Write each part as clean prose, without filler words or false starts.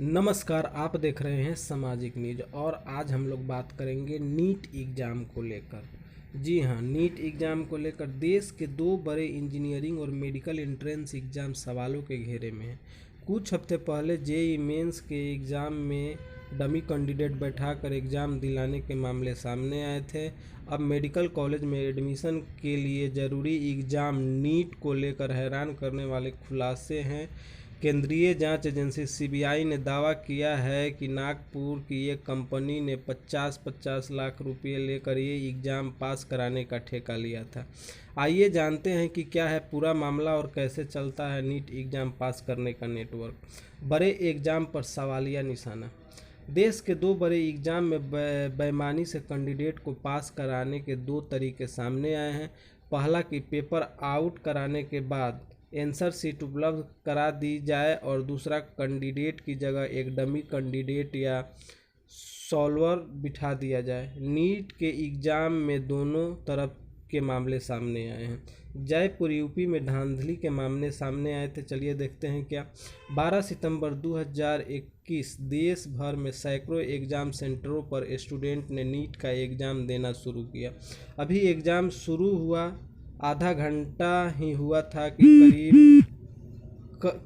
नमस्कार, आप देख रहे हैं सामाजिक न्यूज और आज हम लोग बात करेंगे नीट एग्ज़ाम को लेकर। जी हाँ, नीट एग्ज़ाम को लेकर देश के दो बड़े इंजीनियरिंग और मेडिकल एंट्रेंस एग्ज़ाम सवालों के घेरे में हैं। कुछ हफ्ते पहले जेईई मेंस के एग्ज़ाम में डमी कैंडिडेट बैठाकर एग्ज़ाम दिलाने के मामले सामने आए थे। अब मेडिकल कॉलेज में एडमिशन के लिए ज़रूरी एग्ज़ाम नीट को लेकर हैरान करने वाले खुलासे हैं। केंद्रीय जांच एजेंसी सीबीआई ने दावा किया है कि नागपुर की एक कंपनी ने 50-50 लाख रुपए लेकर ये एग्ज़ाम पास कराने का ठेका लिया था। आइए जानते हैं कि क्या है पूरा मामला और कैसे चलता है नीट एग्ज़ाम पास करने का नेटवर्क। बड़े एग्ज़ाम पर सवालिया निशाना। देश के दो बड़े एग्ज़ाम में बेईमानी से कैंडिडेट को पास कराने के दो तरीके सामने आए हैं। पहला कि पेपर आउट कराने के बाद आंसर शीट उपलब्ध करा दी जाए और दूसरा कैंडिडेट की जगह एक डमी कैंडिडेट या सॉल्वर बिठा दिया जाए। नीट के एग्ज़ाम में दोनों तरफ के मामले सामने आए हैं। जयपुर यूपी में धांधली के मामले सामने आए थे। चलिए देखते हैं क्या। 12 सितंबर 2021 देश भर में सैकड़ों एग्ज़ाम सेंटरों पर स्टूडेंट ने नीट का एग्ज़ाम देना शुरू किया। अभी एग्ज़ाम शुरू हुआ आधा घंटा ही हुआ था कि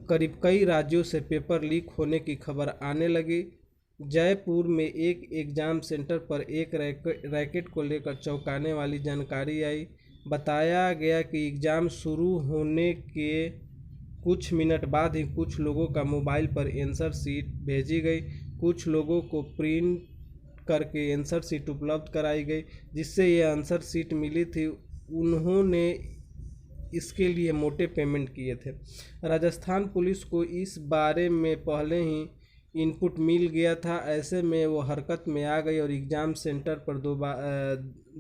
करीब कई राज्यों से पेपर लीक होने की खबर आने लगी। जयपुर में एक एग्ज़ाम सेंटर पर एक रैकेट को लेकर चौंकाने वाली जानकारी आई। बताया गया कि एग्ज़ाम शुरू होने के कुछ मिनट बाद ही कुछ लोगों का मोबाइल पर आंसर शीट भेजी गई। कुछ लोगों को प्रिंट करके आंसर शीट उपलब्ध कराई गई जिससे ये आंसर शीट मिली थी। उन्होंने इसके लिए मोटे पेमेंट किए थे। राजस्थान पुलिस को इस बारे में पहले ही इनपुट मिल गया था। ऐसे में वो हरकत में आ गई और एग्ज़ाम सेंटर पर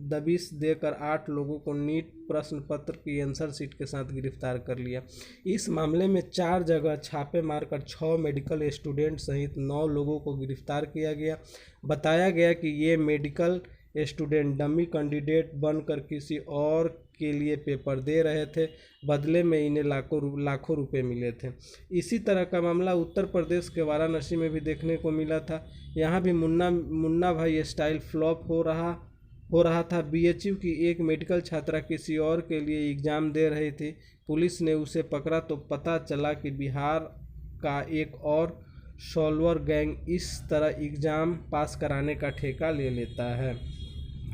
दबिश देकर 8 लोगों को नीट प्रश्न पत्र की आंसर शीट के साथ गिरफ्तार कर लिया। इस मामले में 4 जगह छापे मारकर 6 मेडिकल स्टूडेंट सहित 9 लोगों को गिरफ्तार किया गया। बताया गया कि ये मेडिकल स्टूडेंट डमी कैंडिडेट बनकर किसी और के लिए पेपर दे रहे थे। बदले में इन्हें लाखों रुपए मिले थे। इसी तरह का मामला उत्तर प्रदेश के वाराणसी में भी देखने को मिला था। यहाँ भी मुन्ना भाई स्टाइल फ्लॉप हो रहा था। बीएचयू की एक मेडिकल छात्रा किसी और के लिए एग्ज़ाम दे रही थी। पुलिस ने उसे पकड़ा तो पता चला कि बिहार का एक और सॉल्वर गैंग इस तरह एग्ज़ाम पास कराने का ठेका ले लेता है।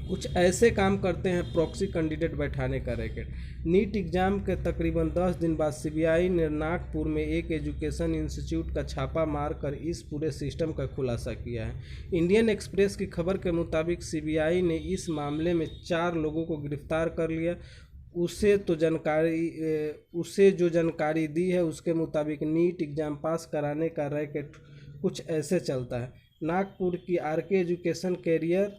कुछ ऐसे काम करते हैं प्रॉक्सी कैंडिडेट बैठाने का रैकेट। नीट एग्ज़ाम के तकरीबन 10 दिन बाद सीबीआई ने नागपुर में एक एजुकेशन इंस्टीट्यूट का छापा मारकर इस पूरे सिस्टम का खुलासा किया है। इंडियन एक्सप्रेस की खबर के मुताबिक सीबीआई ने इस मामले में 4 लोगों को गिरफ्तार कर लिया। उसे जो जानकारी दी है उसके मुताबिक नीट एग्ज़ाम पास कराने का रैकेट कुछ ऐसे चलता है। नागपुर की आरके एजुकेशन कैरियर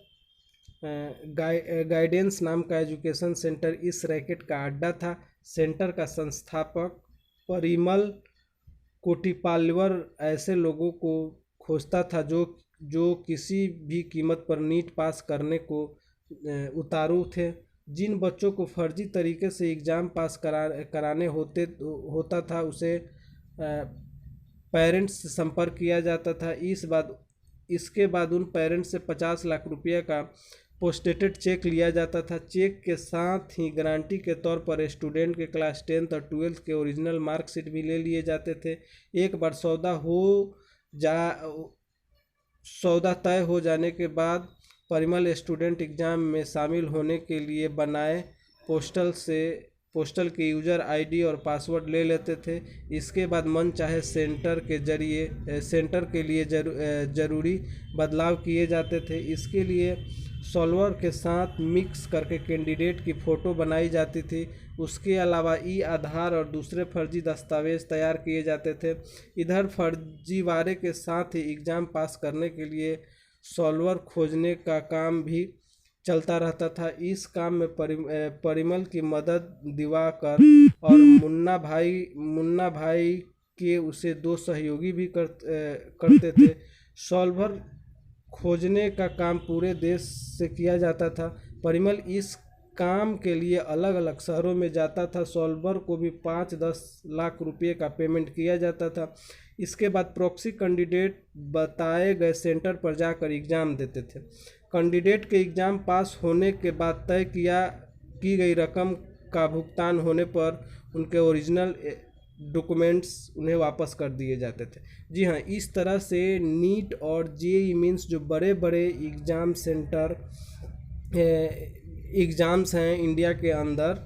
गाइडेंस नाम का एजुकेशन सेंटर इस रैकेट का अड्डा था। सेंटर का संस्थापक परिमल कोटिपाल्वर ऐसे लोगों को खोजता था जो किसी भी कीमत पर नीट पास करने को उतारू थे। जिन बच्चों को फर्जी तरीके से एग्ज़ाम पास कराने होता था उसे पेरेंट्स से संपर्क किया जाता था। इसके बाद उन पेरेंट्स से 50 लाख रुपये का पोस्टेटेड चेक लिया जाता था। चेक के साथ ही गारंटी के तौर पर स्टूडेंट के क्लास 10th और 12th के ओरिजिनल मार्कशीट भी ले लिए जाते थे। एक बार सौदा तय हो जाने के बाद परिमल स्टूडेंट एग्ज़ाम में शामिल होने के लिए बनाए पोस्टल के यूज़र आईडी और पासवर्ड ले लेते थे। इसके बाद मन चाहे सेंटर के लिए ज़रूरी बदलाव किए जाते थे। इसके लिए सॉल्वर के साथ मिक्स करके कैंडिडेट की फ़ोटो बनाई जाती थी। उसके अलावा आधार और दूसरे फर्जी दस्तावेज़ तैयार किए जाते थे। इधर फर्जीवाड़े के साथ ही एग्ज़ाम पास करने के लिए सॉल्वर खोजने का काम भी चलता रहता था। इस काम में परिमल की मदद दिवाकर और मुन्ना भाई के उसे 2 सहयोगी भी करते थे। सॉल्वर खोजने का काम पूरे देश से किया जाता था। परिमल इस काम के लिए अलग अलग शहरों में जाता था। सॉल्वर को भी 5-10 लाख रुपये का पेमेंट किया जाता था। इसके बाद प्रॉक्सी कैंडिडेट बताए गए सेंटर पर जाकर एग्ज़ाम देते थे। कैंडिडेट के एग्ज़ाम पास होने के बाद तय की गई रकम का भुगतान होने पर उनके ओरिजिनल डॉक्यूमेंट्स उन्हें वापस कर दिए जाते थे। जी हाँ, इस तरह से नीट और जेईई मींस जो बड़े बड़े एग्ज़ाम सेंटर एग्ज़ाम्स हैं इंडिया के अंदर,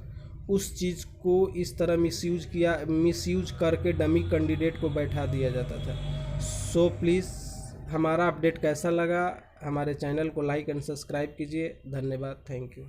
उस चीज़ को इस तरह मिसयूज करके डमी कैंडिडेट को बैठा दिया जाता था। सो प्लीज़ हमारा अपडेट कैसा लगा, हमारे चैनल को लाइक एंड सब्सक्राइब कीजिए। धन्यवाद, थैंक यू।